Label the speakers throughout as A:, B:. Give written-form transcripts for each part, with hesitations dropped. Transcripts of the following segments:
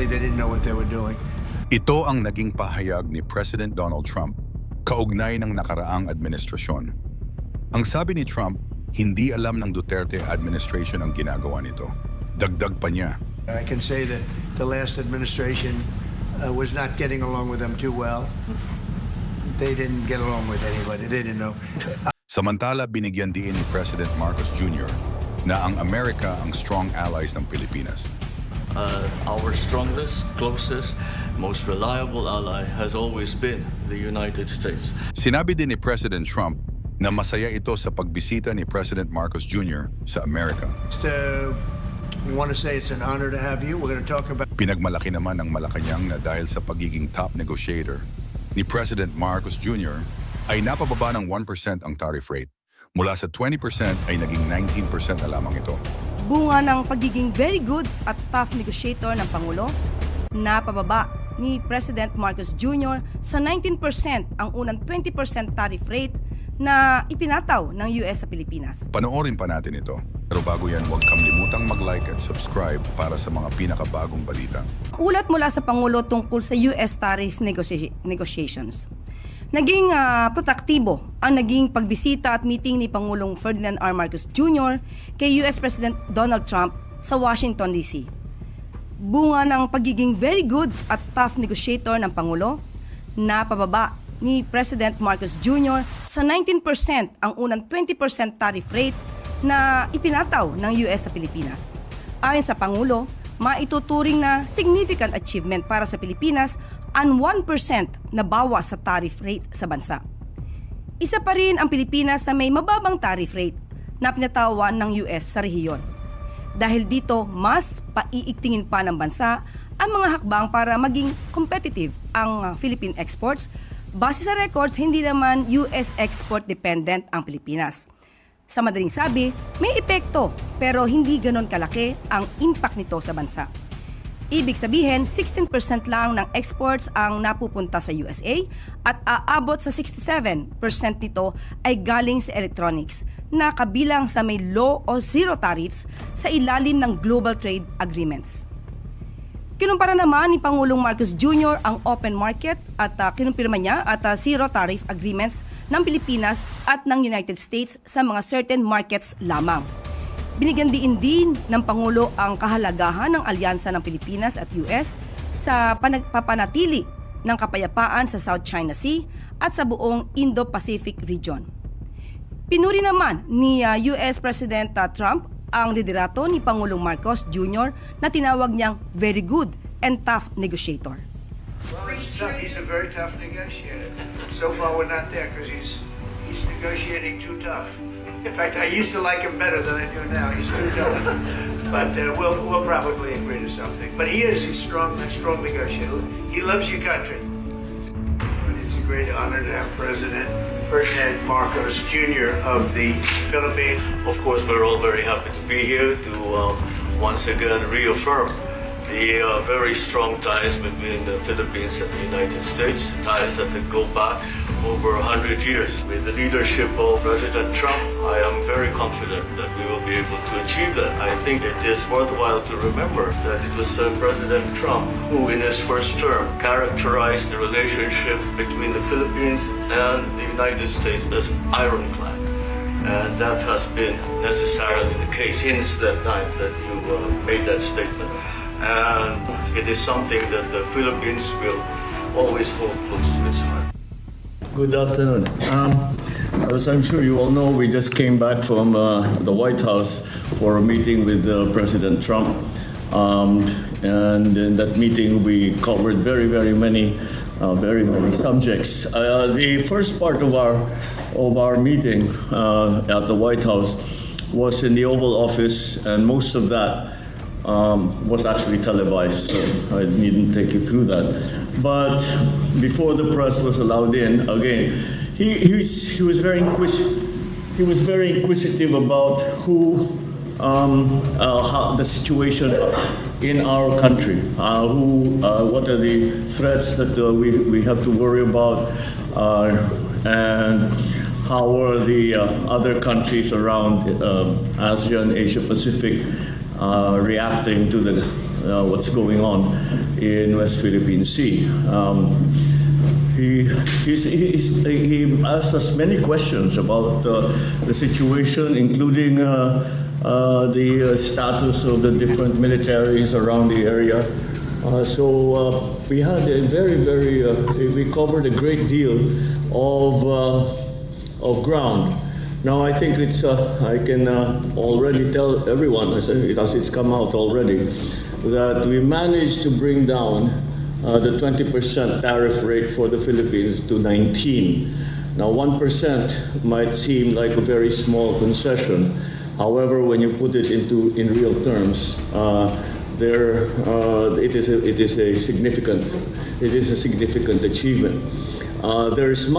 A: obviously they didn't know what they were doing.
B: Ito ang naging pahayag ni President Donald Trump kaugnay ng nakaraang administrasyon. Ang sabi ni Trump, hindi alam ng Duterte administration ang ginagawa nito. Dagdag pa niya.
A: I can say that the last administration was not getting along with them too well. They didn't get along with anybody. They didn't know.
B: Samantala, binigyan din ni President Marcos Jr. na ang Amerika ang strong allies ng Pilipinas.
C: Our strongest, closest, most reliable ally has always been the United States.
B: Sinabi din ni President Trump na masaya ito sa pagbisita ni President Marcos Jr. sa Amerika.
A: We want to say it's an honor to have you. We're going to talk about...
B: Pinagmalaki naman ng Malacanang na dahil sa pagiging top negotiator ni President Marcos Jr. ay napababa ng 1% ang tariff rate. Mula sa 20% ay naging 19% na lamang ito.
D: Bunga ng pagiging very good at tough negotiator ng Pangulo, napababa ni President Marcos Jr. sa 19% ang unang 20% tariff rate na ipinataw ng US sa Pilipinas.
B: Panoorin pa natin ito. Pero bago yan, huwag kang limutang mag-like at subscribe para sa mga pinakabagong balita.
D: Ulat mula sa Pangulo tungkol sa US Tariff Negotiations. Naging protaktibo ang naging pagbisita at meeting ni Pangulong Ferdinand R. Marcos Jr. kay US President Donald Trump sa Washington, D.C. Bunga ng pagiging very good at tough negotiator ng Pangulo, napababa ni President Marcos Jr. sa 19% ang unang 20% tariff rate na ipinataw ng US sa Pilipinas. Ayon sa Pangulo, maituturing na significant achievement para sa Pilipinas ang 1% na bawas sa tariff rate sa bansa. Isa pa rin ang Pilipinas na may mababang tariff rate na pinatawan ng US sa rehiyon. Dahil dito, mas paiigtingin pa ng bansa ang mga hakbang para maging competitive ang Philippine exports. Base sa records, hindi naman US export dependent ang Pilipinas. Sa madaling sabi, may epekto pero hindi ganon kalaki ang impact nito sa bansa. Ibig sabihin, 16% lang ng exports ang napupunta sa USA at aabot sa 67% nito ay galing sa electronics na kabilang sa may low o zero tariffs sa ilalim ng global trade agreements. Kinumpara naman ni Pangulong Marcos Jr. ang open market at kinumpirma niya at zero tariff agreements ng Pilipinas at ng United States sa mga certain markets lamang. Binigyan din ng Pangulo ang kahalagahan ng alyansa ng Pilipinas at US sa panagpapanatili ng kapayapaan sa South China Sea at sa buong Indo-Pacific region. Pinuri naman ni US President Trump ang liderato ni Pangulong Marcos Jr. na tinawag niyang very good and tough negotiator.
A: Well, it's tough. He's a very tough negotiator. So far we're not there because he's negotiating too tough. In fact, I used to like him better than I do now. He's too tough. But we'll probably agree to something. But he's a strong negotiator. He loves your country. But it's a great honor to have President Ferdinand Marcos Jr. of the Philippines.
C: Of course, we're all very happy to be here to once again reaffirm the very strong ties between the Philippines and the United States, ties that go back over 100 years. With the leadership of President Trump, I am very confident that we will be able to achieve that. I think it is worthwhile to remember that it was President Trump who, in his first term, characterized the relationship between the Philippines and the United States as ironclad. And that has been necessarily the case since that time that you made that statement. And it is something that the Philippines will always hold close to its heart.
E: Good afternoon. As I'm sure you all know, we just came back from the White House for a meeting with President Trump. And in that meeting, we covered very many subjects. The first part of our meeting at the White House was in the Oval Office, and most of that was actually televised, so I needn't take you through that. But before the press was allowed in, again, he was very inquisitive. He was very inquisitive about how the situation in our country, what are the threats that we have to worry about, and how are the other countries around ASEAN, Asia Pacific reacting to what's going on in West Philippine Sea. He asked us many questions about the situation, including the status of the different militaries around the area. So we had a we covered a great deal of ground. Now I think it's I can already tell everyone, as it's come out already, that we managed to bring down the 20% tariff rate for the Philippines to 19. Now 1% might seem like a very small concession. However, when you put it in real terms, it is a significant achievement. There's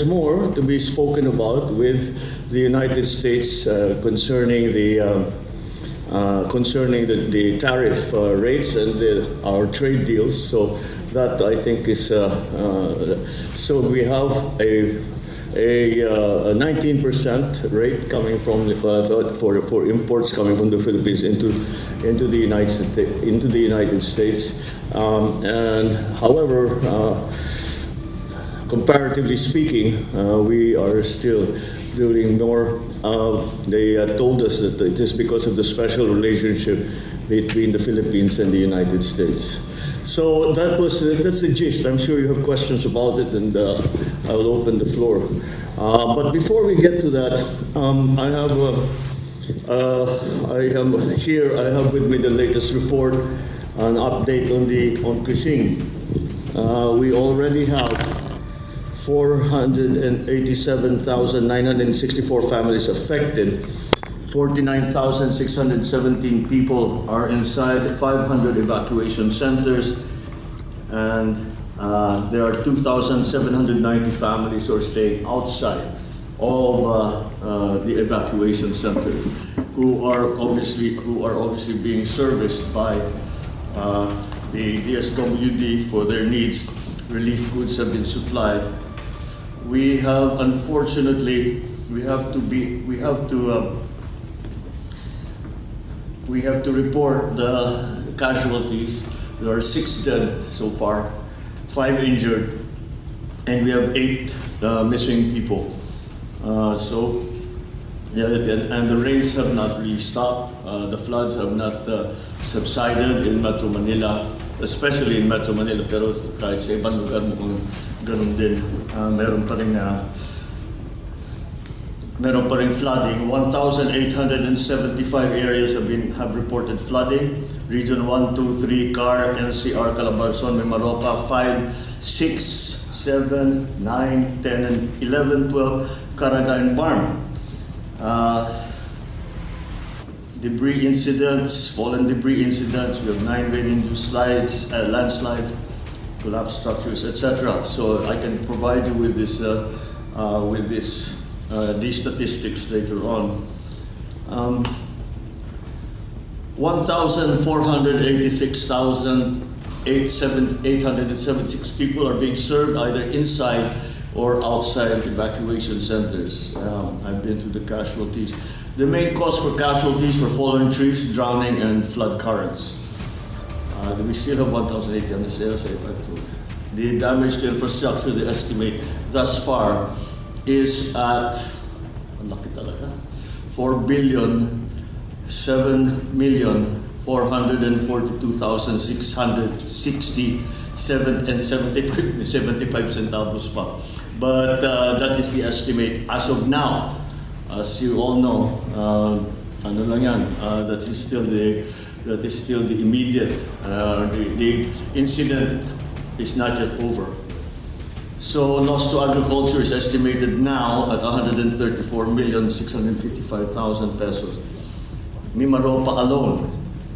E: more to be spoken about with the United States concerning the tariff rates and our trade deals. So that I think is so we have a 19% rate coming from for imports coming from the Philippines into the United States. And however, comparatively speaking, we are still doing more. They told us that it is because of the special relationship between the Philippines and the United States. So that's the gist. I'm sure you have questions about it, and I will open the floor. But before we get to that, I have with me the latest report, an update on Kuching. We already have 487,964 families affected. 49,617 people are inside 500 evacuation centers, and there are 2,790 families who are staying outside of the evacuation centers, who are obviously being serviced by the DSWD for their needs. Relief goods have been supplied. We have, unfortunately, we have to report the casualties. There are 6 dead so far, 5 injured, and we have 8 missing people. And the rains have not really stopped. The floods have not subsided in Metro Manila, especially in Metro Manila, pero kahit sa ibang lugar mukhang ganun din. Meron pa rin flooding. 1,875 areas have reported flooding. Region 1, 2, 3, CAR, NCR, Calabarzon, Mimaropa, 5, 6, 7, 9, 10, and 11, 12, Caraga, and Barm. Debris incidents, fallen debris incidents. We have 9 rain-induced landslides, collapsed structures, etc. So I can provide you with this, these statistics later on. 1,486,876 people are being served either inside or outside evacuation centers. I've been to the casualties. The main cause for casualties were fallen trees, drowning, and flood currents. We still have 1,080 on the sales. The damage to infrastructure, they estimate thus far, is at 4,7,442,667 and 75 centavos pa. But that is the estimate as of now. As you all know, that is still the immediate. The incident is not yet over. So loss to agriculture is estimated now at 134,655,000 pesos. Mimaropa alone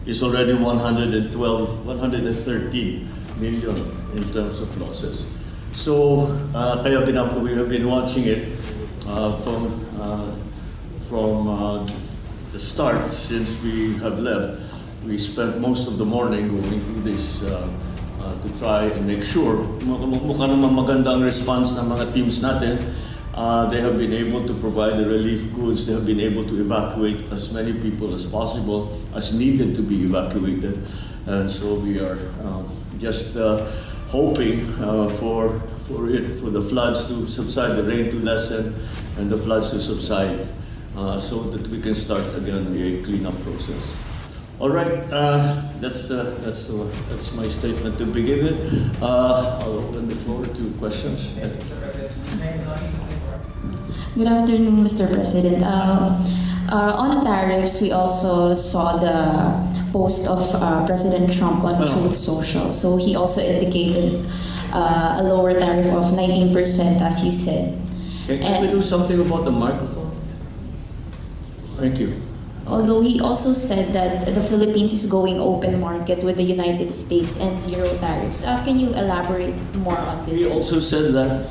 E: is already 113 million in terms of losses. So we have been watching it from the start since we have left. We spent most of the morning going through this to try and make sure. Mukha naman maganda ang response ng mga teams natin. They have been able to provide the relief goods. They have been able to evacuate as many people as possible, as needed to be evacuated. And so we are just hoping for the floods to subside, the rain to lessen, and the floods to subside, so that we can start again a cleanup process. All right, that's my statement to begin with. I'll open the floor to questions.
F: Good afternoon, Mr. President. On tariffs, we also saw the post of President Trump on Truth Social. So he also indicated a lower tariff of 19%, as you said.
E: Can we do something about the microphone? Thank you.
F: Although he also said that the Philippines is going open market with the United States and zero tariffs. Can you elaborate more on this?
E: He also said that.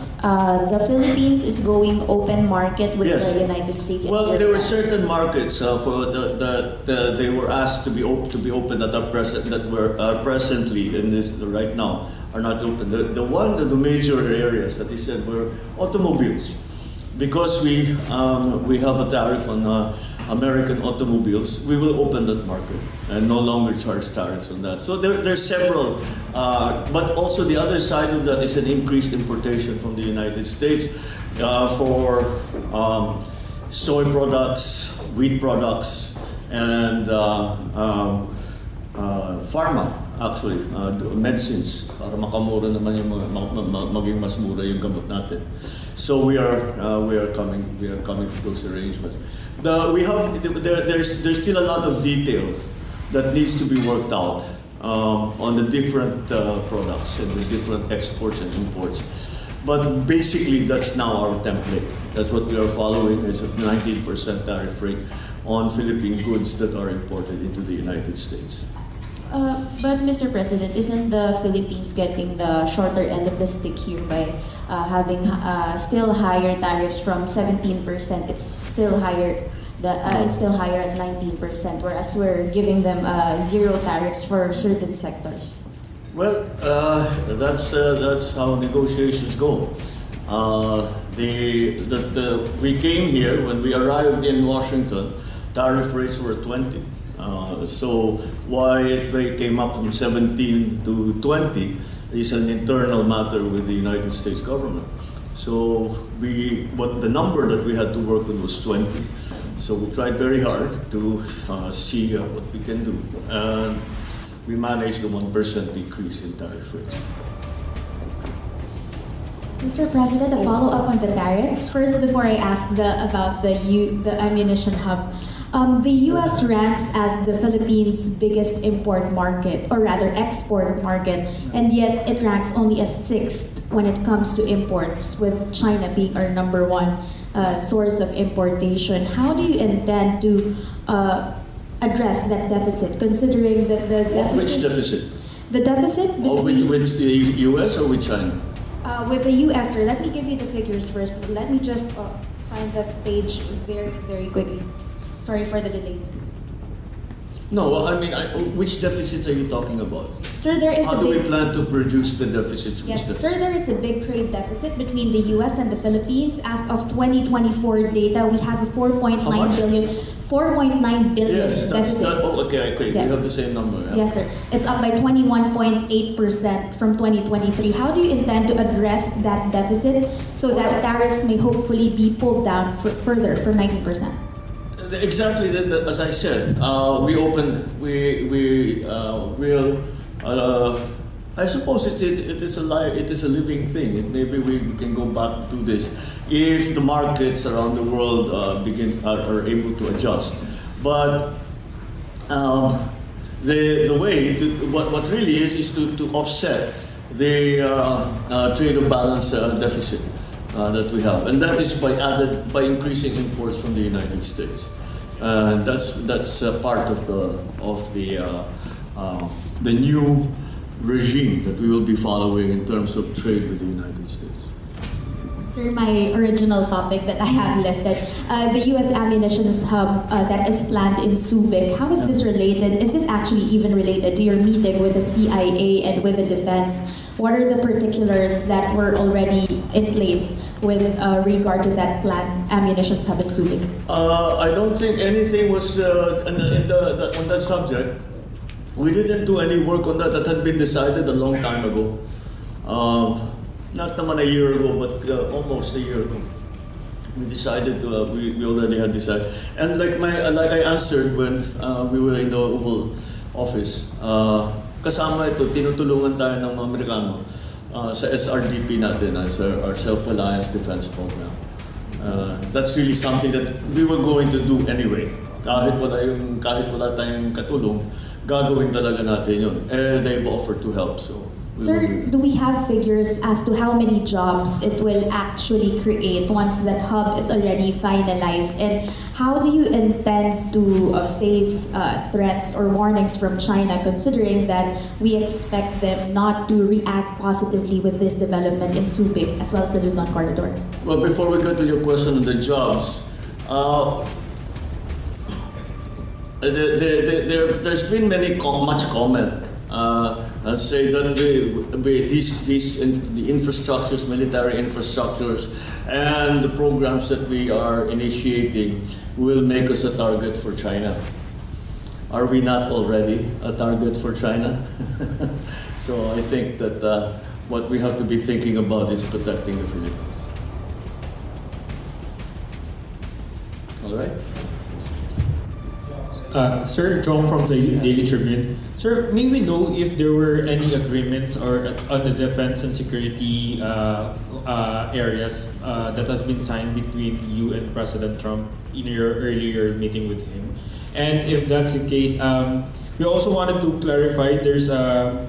F: The Philippines is going open market with
E: Yes.
F: the United States. And
E: Well,
F: zero
E: there were
F: tariffs.
E: certain markets that they were asked to be open that are presently in this right now are not open. The major areas that he said were automobiles, because we have a tariff on American automobiles. We will open that market and no longer charge tariffs on that. So there's several, but also the other side of that is an increased importation from the United States for soy products, wheat products, and pharma, actually, medicines, para makamura naman yung maging mas mura yung gamot natin. So we are coming to those arrangements. There's still a lot of detail that needs to be worked out on the different products and the different exports and imports. But basically, that's now our template. That's what we are following, is a 19% tariff rate on Philippine goods that are imported into the United States.
F: But Mr. President, isn't the Philippines getting the shorter end of the stick here by having still higher tariffs from 17%? It's still higher. It's still higher at 19%, whereas we're giving them zero tariffs for certain sectors.
E: Well, that's how negotiations go. We came here, when we arrived in Washington, tariff rates were 20. So why it came up from 17 to 20 is an internal matter with the United States government. So the number that we had to work with was 20. So we tried very hard to see what we can do. And we managed the 1% decrease in tariff rates.
G: Mr. President, a follow-up on the tariffs. First, before I ask about the ammunition hub, the U.S. ranks as the Philippines' biggest import market, or rather export market, and yet it ranks only as 6th when it comes to imports, with China being our number 1 source of importation. How do you intend to address that deficit, considering that the deficit...
E: Which deficit?
G: The deficit between...
E: with the U.S. or with China?
G: With the U.S., sir. Let me give you the figures first. Let me just find the page very, very quickly. Sorry for the delays.
E: No, I mean, which deficits are you talking about?
G: Sir, there is
E: How
G: a
E: do we
G: big...
E: plan to reduce the deficits?
G: Yes,
E: Which
G: sir,
E: deficit?
G: there is a big trade deficit between the U.S. and the Philippines. As of 2024 data, we have a 4.9
E: How much?
G: billion, 4.9 billion
E: Yes, that's
G: deficit.
E: okay.
G: Yes.
E: We have the same number. Yeah.
G: Yes, sir. It's up by 21.8% from 2023. How do you intend to address that deficit so that tariffs may hopefully be pulled down further from 19%?
E: Exactly, as I said, we will. I suppose it is a living thing. Maybe we can go back to this if the markets around the world are able to adjust. But the way what really is to offset the trade of balance deficit that we have, and that is by increasing imports from the United States. And that's part of the new regime that we will be following in terms of trade with the United States.
G: Sir, my original topic that I have listed, the U.S. ammunition hub that is planned in Subic. How is this related? Is this actually even related to your meeting with the CIA and with the defense? What are the particulars that were already in place with regard to that planned ammunition hub in Subic?
E: I don't think anything was on that subject. We didn't do any work on that. That had been decided a long time ago. Not naman a year ago, but almost a year ago. We decided to, we already had decided. And like I answered when we were in the Oval Office, kasama ito, tinutulungan tayo ng mga Amerikano sa SRDP natin, as our Self-Reliance Defense Program. That's really something that we were going to do anyway. Kahit wala tayong katulong, gagawin talaga natin yun. They've offered to help, so.
G: Sir, do we have figures as to how many jobs it will actually create once that hub is already finalized? And how do you intend to face threats or warnings from China, considering that we expect them not to react positively with this development in Subic as well as the Luzon corridor?
E: Well, before we go to your question on the jobs, there's been much comment. Say that the infrastructures, military infrastructures, and the programs that we are initiating will make us a target for China. Are we not already a target for China? So I think that what we have to be thinking about is protecting the Philippines. All right.
H: Sir, John from the Daily Tribune. Sir, may we know if there were any agreements or on the defense and security areas that has been signed between you and President Trump in your earlier meeting with him? And if that's the case, we also wanted to clarify there's a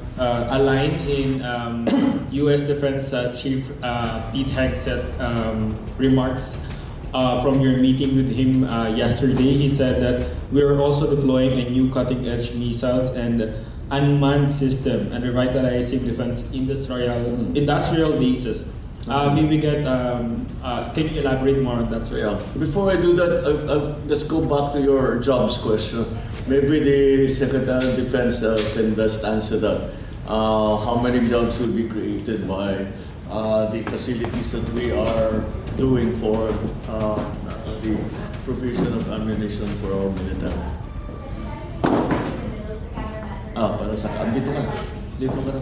H: line in U.S. Defense Chief Pete Hegseth remarks from your meeting with him yesterday. He said that we are also deploying a new cutting-edge missiles and unmanned system and revitalizing defense industrial bases. Can you elaborate more on that, sir?
E: Yeah. Before I do that, let's go back to your jobs question. Maybe the Secretary of Defense can best answer that. How many jobs will be created by the facilities that we are doing for the provision of ammunition for our military? Para sa dito ka na.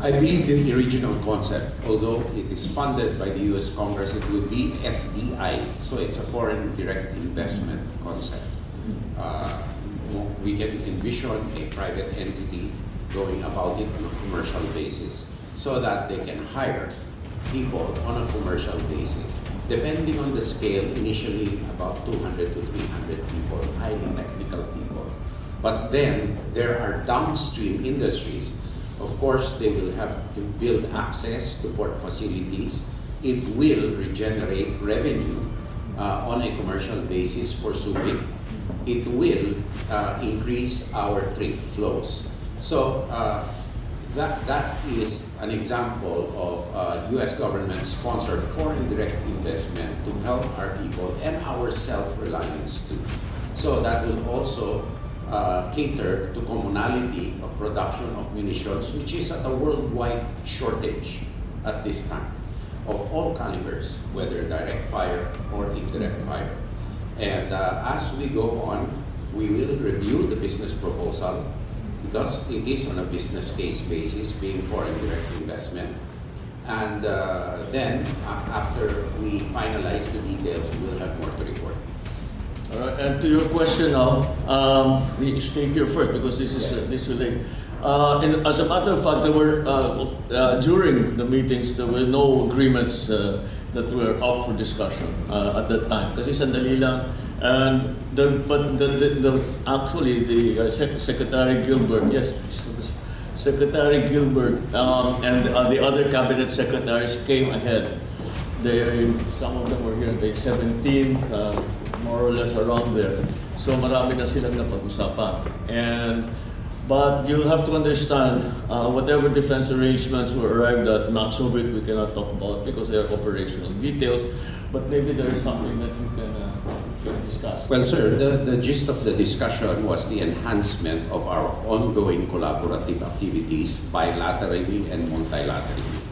I: I believe the original concept, although it is funded by the U.S. Congress, it will be FDI, so it's a foreign direct investment concept. We can envision a private entity going about it on a commercial basis so that they can hire people on a commercial basis. Depending on the scale, initially about 200 to 300 people, highly technical people. But then there are downstream industries. Of course, they will have to build access to port facilities. It will regenerate revenue on a commercial basis for Subic. It will increase our trade flows. So that is an example of U.S. government-sponsored foreign direct investment to help our people and our self-reliance too. So that will also cater to commonality of production of munitions, which is at a worldwide shortage at this time, of all calibers, whether direct fire or indirect fire. And as we go on, we will review the business proposal because it is on a business case basis, being foreign direct investment. And then, after we finalize the details, we will have more to report.
E: All right, and to your question now, we stay here first because this relates. As a matter of fact, there were during the meetings there were no agreements that were up for discussion at that time. Kasi sandali lang, and actually the Secretary Gilbert, Secretary Gilbert and the other cabinet secretaries came ahead. Some of them were here on the 17th. More or less around there. So marami na silang napag-usapan. But you'll have to understand, whatever defense arrangements were arrived at, much of it we cannot talk about because they are operational details. But maybe there is something that we can discuss.
I: Well, sir, the gist of the discussion was the enhancement of our ongoing collaborative activities bilaterally and multilaterally.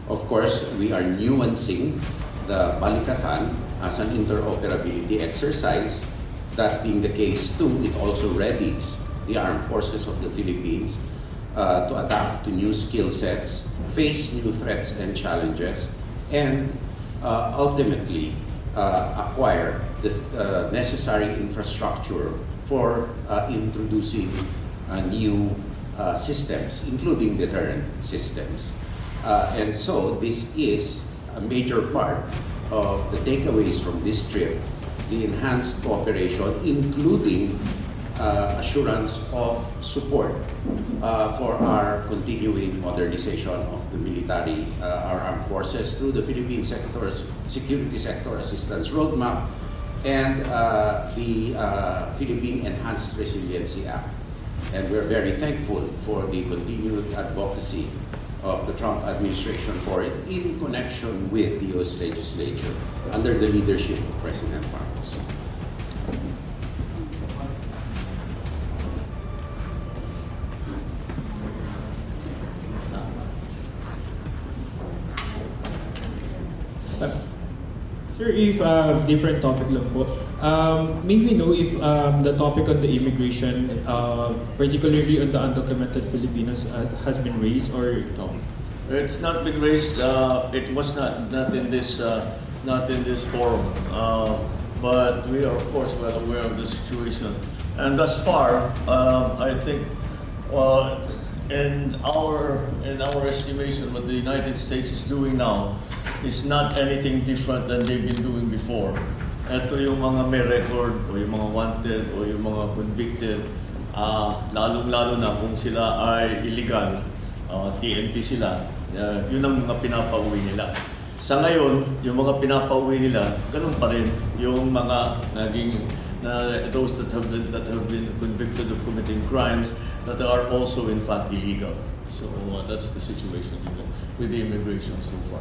I: Of course, we are nuancing the Balikatan as an interoperability exercise. That being the case too, it also readies the armed forces of the Philippines to adapt to new skill sets, face new threats and challenges, and ultimately acquire the necessary infrastructure for introducing new systems, including deterrent systems. And so this is a major part of the takeaways from this trip, the enhanced cooperation, including assurance of support for our continuing modernization of the military, our armed forces through the Philippine Security Sector Assistance Roadmap and the Philippine Enhanced Resiliency Act. And we're very thankful for the continued advocacy of the Trump administration for it in connection with the U.S. legislature under the leadership of President Marcos.
H: Sir, if different topic lang po, may we know if the topic on the immigration, particularly on the undocumented Filipinos, has been raised or no?
J: It's not been raised. It was not in this forum. But we are of course well aware of the situation. And thus far, I think, in our estimation, what the United States is doing now is not anything different than they've been doing before. Ito yung mga may record o yung mga wanted o yung mga convicted, lalong-lalo na kung sila ay illegal, TNT sila, yun ang mga pinapauwi nila. Sa ngayon, yung mga pinapauwi nila, ganun pa rin yung mga those that have been convicted of committing crimes that are also in fact illegal. So that's the situation with the immigration so far.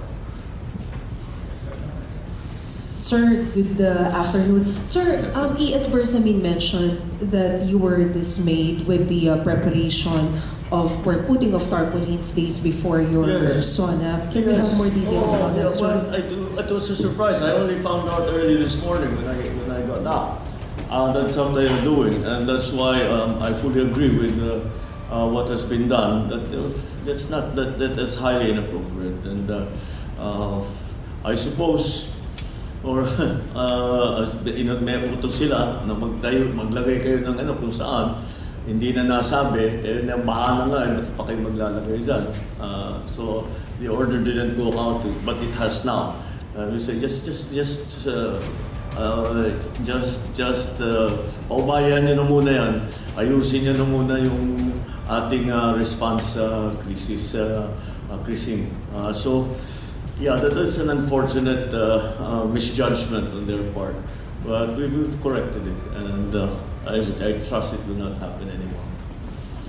K: Sir, good afternoon. Sir, E.S. Bersamin mentioned that you were dismayed with the preparation or putting of tarpaulins days before your SONA. Can we have more details about that, sir?
J: Well, it was a surprise. I only found out early this morning when I got up. That's what they are doing, and that's why I fully agree with what has been done. That's highly inappropriate, and I suppose. Or may utos sila na maglagay kayo ng kung saan hindi na nasabi, bahala nga, ba't pa kayo maglalagay dyan? So the order didn't go out, but it has now. We say just paubayan nyo na muna yan, ayusin nyo na muna yung ating response crisis. So yeah, that is an unfortunate misjudgment on their part, but we've corrected it, and I trust it will not happen anymore.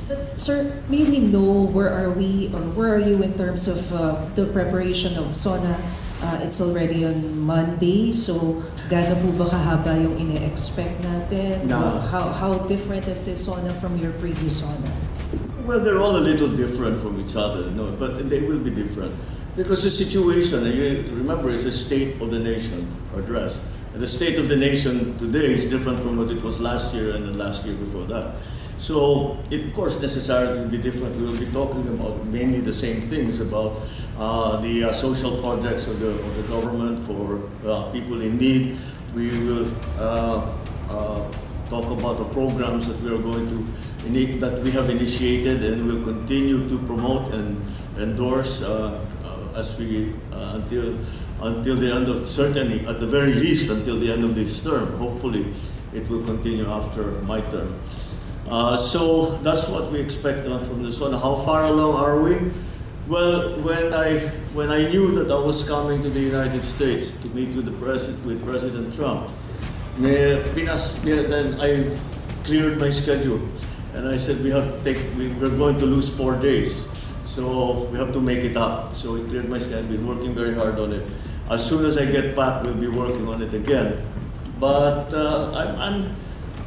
K: But, sir, may we know where are we or where are you in terms of the preparation of SONA? It's already on Monday, so gaano po ba kahaba yung ine-expect natin?
J: No.
K: How different is this SONA from your previous SONA?
J: Well, they're all a little different from each other, no, but they will be different. Because the situation, you remember, it's a State of the Nation address. And the State of the Nation today is different from what it was last year and the last year before that. So, it of course necessarily will be different. We will be talking about mainly the same things, about the social projects of the government for people in need. We will talk about the programs that we are going to that we have initiated and will continue to promote and endorse as we until the end of, certainly at the very least until the end of this term. Hopefully it will continue after my term. So that's what we expect from the SONA. How far along are we? Well, when I knew that I was coming to the United States to meet with President Trump, then I cleared my schedule and I said we're going to lose 4 days. So we have to make it up. So I cleared my schedule. I've been working very hard on it. As soon as I get back, we'll be working on it again. But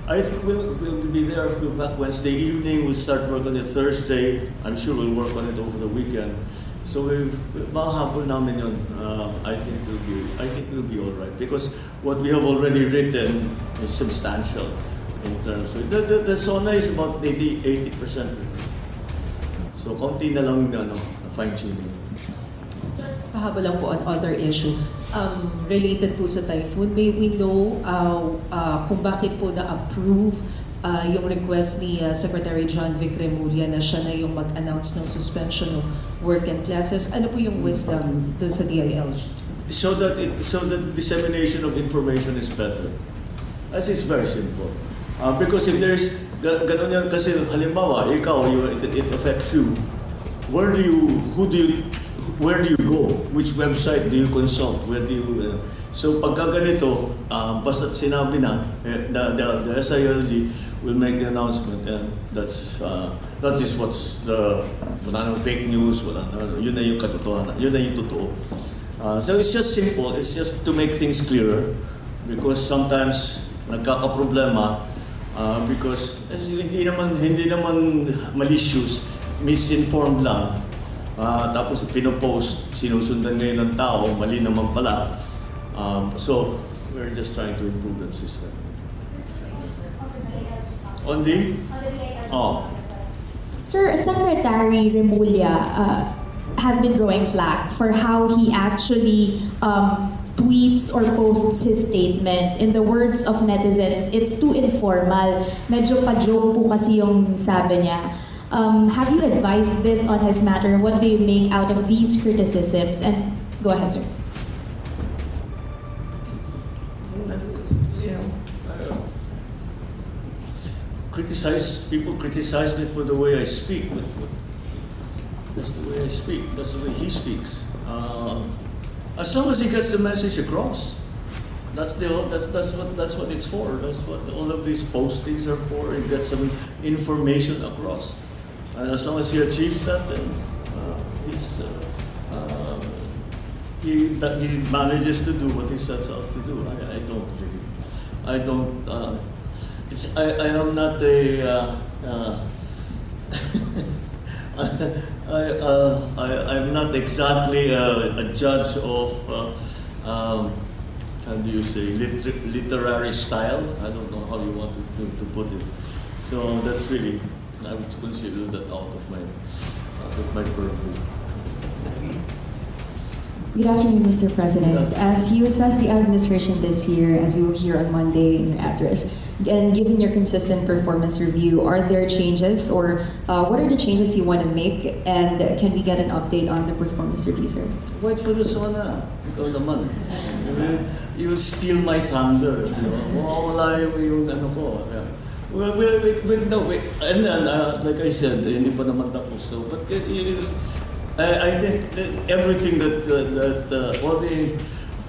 J: I think we'll be there. We'll be back Wednesday evening. We'll start work on it Thursday. I'm sure we'll work on it over the weekend. So mahabol namin yun. I think we'll be all right because what we have already written is substantial, in terms of, the SONA is about 80%. So, konti na lang fine-tuning.
K: Pahabol lang po on other issue. Related po sa typhoon, may we know kung bakit po na-approve yung request ni Secretary John Vic Remulla na siya na yung mag-announce ng suspension of work and classes. Ano po yung wisdom dun sa DILG?
J: So that dissemination of information is better. As is very simple. Because if there's ganun yan kasi halimbawa ikaw it affects you. Where do you go? Which website do you consult? Where do you so pagka ganito basta sinabi na the SILG will make the announcement and that is what's wala nang fake news, yun na yung katotohanan, yun na yung totoo. So it's just simple. It's just to make things clearer because sometimes nagkakaproblema because hindi naman malicious, misinformed lang. Tapos pinopost, sinusundan ngayon ng tao, mali naman pala. So we're just trying to improve that system. On the
G: Sir, Secretary Remulla has been growing flack for how he actually tweets or posts his statement. In the words of netizens, it's too informal. Medyo pa-joke po kasi yung sabi niya. Have you advised this on his matter? What do you make out of these criticisms? And go ahead, sir.
J: People criticize me for the way I speak. That's the way I speak. That's the way he speaks. As long as he gets the message across, that's what it's for. That's what all of these postings are for. It gets some information across, and as long as he achieves that, then he manages to do what he sets out to do. I am not a. I'm not exactly a judge of how do you say literary style. I don't know how you want to put it. So that's really, I would consider that out of my purview.
L: Good afternoon, Mr. President. As you assess the administration this year, as we will hear on Monday in your address, and given your consistent performance review, are there changes or what are the changes you want to make? And can we get an update on the performance review, sir?
J: Wait for the SONA. Ikaw naman. You'll steal my thunder. Mawawala yung ano ko. Well, wait. And then, like I said, hindi pa naman tapos. So, but I think that everything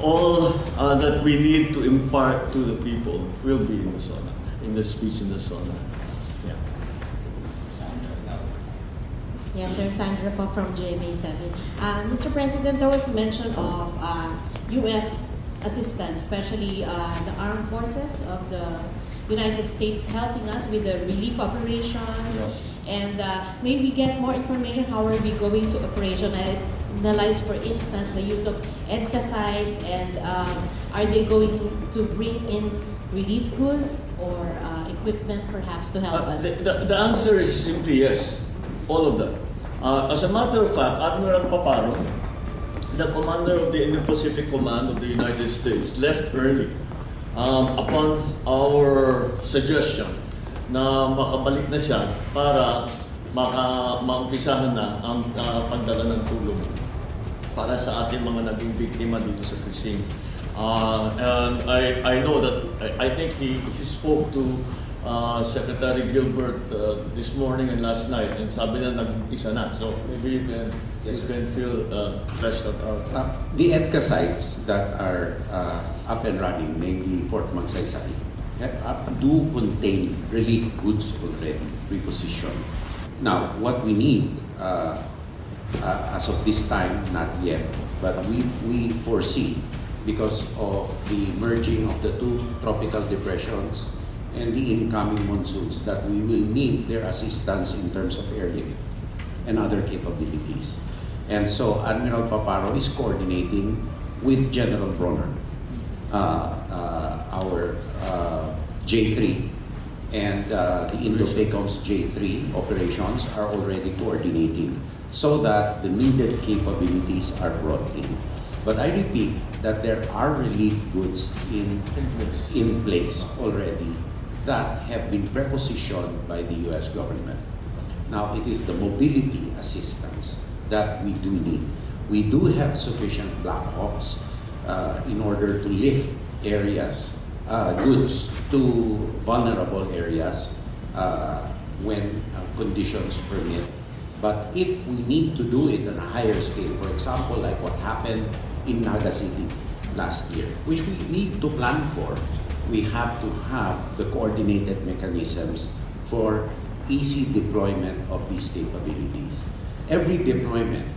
J: all that we need to impart to the people will be in the SONA, in the speech in the SONA. Yeah.
M: Yes, sir. Sandra po from GMA7. Mr. President, there was mention of U.S. assistance, especially the armed forces of the United States helping us with the relief operations. Yeah. And may we get more information how are we going to operationalize, for instance, the use of EDCA sites, and are they going to bring in relief goods or equipment perhaps to help us?
J: The answer is simply yes, all of that. As a matter of fact, Admiral Paparo, the commander of the Indo-Pacific Command of the United States, left early upon our suggestion na makabalik na siya para maumpisahan na ang pagdala ng tulong para sa ating mga naging biktima dito sa Krising. And I know that I think he spoke to Secretary Gilbert this morning and last night, and sabi na nag-umpisa na. So maybe you can feel fleshed out.
I: The EDCA sites that are up and running, mainly Fort Magsaysay, do contain relief goods already repositioned. Now, what we need, as of this time, not yet, but we foresee, because of the merging of the two tropical depressions and the incoming monsoons, that we will need their assistance in terms of airlift and other capabilities. And so Admiral Paparo is coordinating with General Bronner, our J3, and the Indo-PACOM's J3 operations are already coordinating so that the needed capabilities are brought in. But I repeat that there are relief goods in place already that have been prepositioned by the U.S. government. Now, it is the mobility assistance that we do need. We do have sufficient Black Hawks in order to lift areas, goods to vulnerable areas when conditions permit. But if we need to do it on a higher scale, for example, like what happened in Naga City last year, which we need to plan for, we have to have the coordinated mechanisms for easy deployment of these capabilities. Every deployment,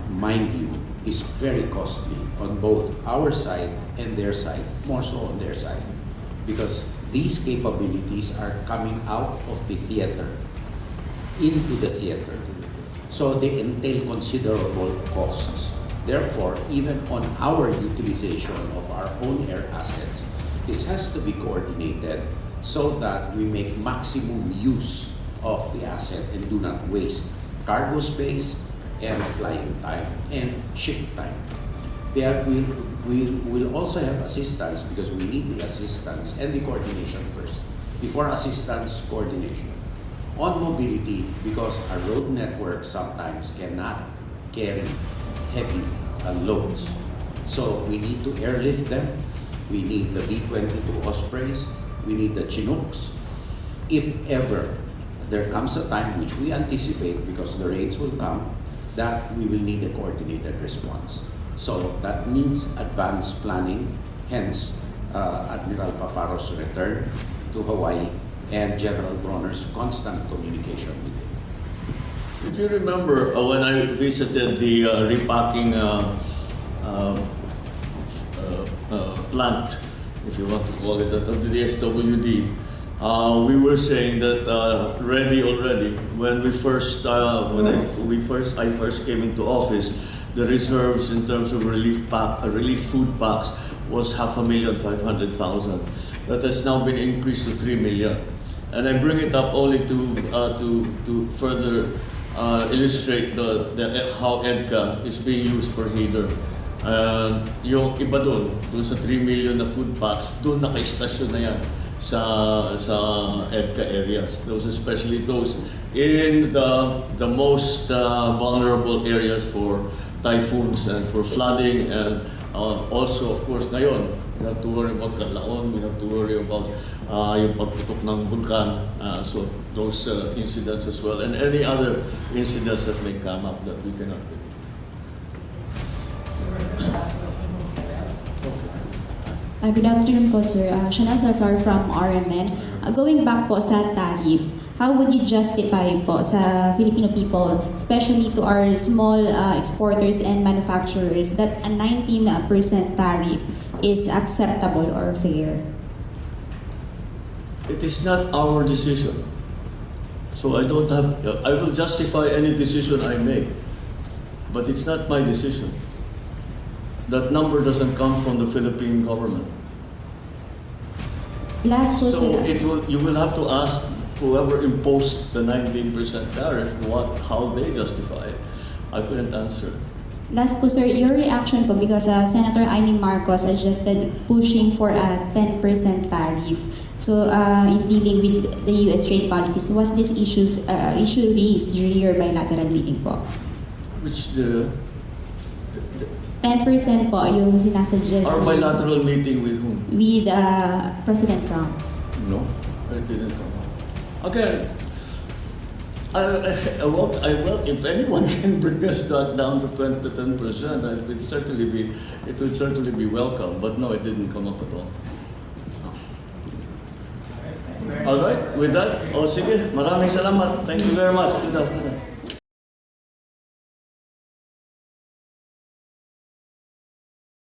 I: mind you, is very costly on both our side and their side, more so on their side, because these capabilities are coming out of the theater into the theater. So they entail considerable costs. Therefore, even on our utilization of our own air assets, this has to be coordinated so that we make maximum use of the asset and do not waste cargo space and flying time and ship time. We will also have assistance because we need the assistance and the coordination first. Before assistance, coordination. On mobility, because our road network sometimes cannot carry heavy loads. So we need to airlift them. We need the V-22 Ospreys. We need the Chinooks. If ever there comes a time, which we anticipate because the rates will come, that we will need a coordinated response. So that needs advanced planning, hence Admiral Paparo's return to Hawaii and General Bronner's constant communication with him.
J: If you remember when I visited the repacking plant, if you want to call it that, of the DSWD, we were saying that ready already when we first I first came into office. The reserves in terms of relief food packs was 500,000. That has now been increased to 3 million. And I bring it up only to further illustrate how EDCA is being used for HADR. And yung iba dun sa 3 million na food packs, dun naka-istasyon na yan sa EDCA areas. Those, especially those in the most vulnerable areas for typhoons and for flooding, and also of course ngayon we have to worry about Canlaon, we have to worry about yung pagputok ng bulkan, so those incidents as well, and any other incidents that may come up that we cannot predict.
F: Good afternoon po, sir. Shana Salazar from RMN. Going back po sa tariff, how would you justify po sa Filipino people, especially to our small exporters and manufacturers, that a 19% tariff is acceptable or fair?
J: It is not our decision. So I will justify any decision I make, but it's not my decision. That number doesn't come from the Philippine government.
F: Last po,
J: So
F: sir.
J: you will have to ask whoever imposed the 19% tariff how they justify it. I couldn't answer it.
F: Last po, sir, your reaction po, because Senator Amy Marcos suggested pushing for a 10% tariff. So, in dealing with the U.S. trade policies, was this issue raised during your bilateral meeting po?
J: Which
F: 10% po yung sinasuggest.
J: our bilateral meeting with whom?
F: With President Trump.
J: No, it didn't come up. Okay. If anyone can bring us down to 10%, it would certainly be welcome. But no, it didn't come up at all. All right. With that, sige, maraming salamat. Thank you very much. Good afternoon.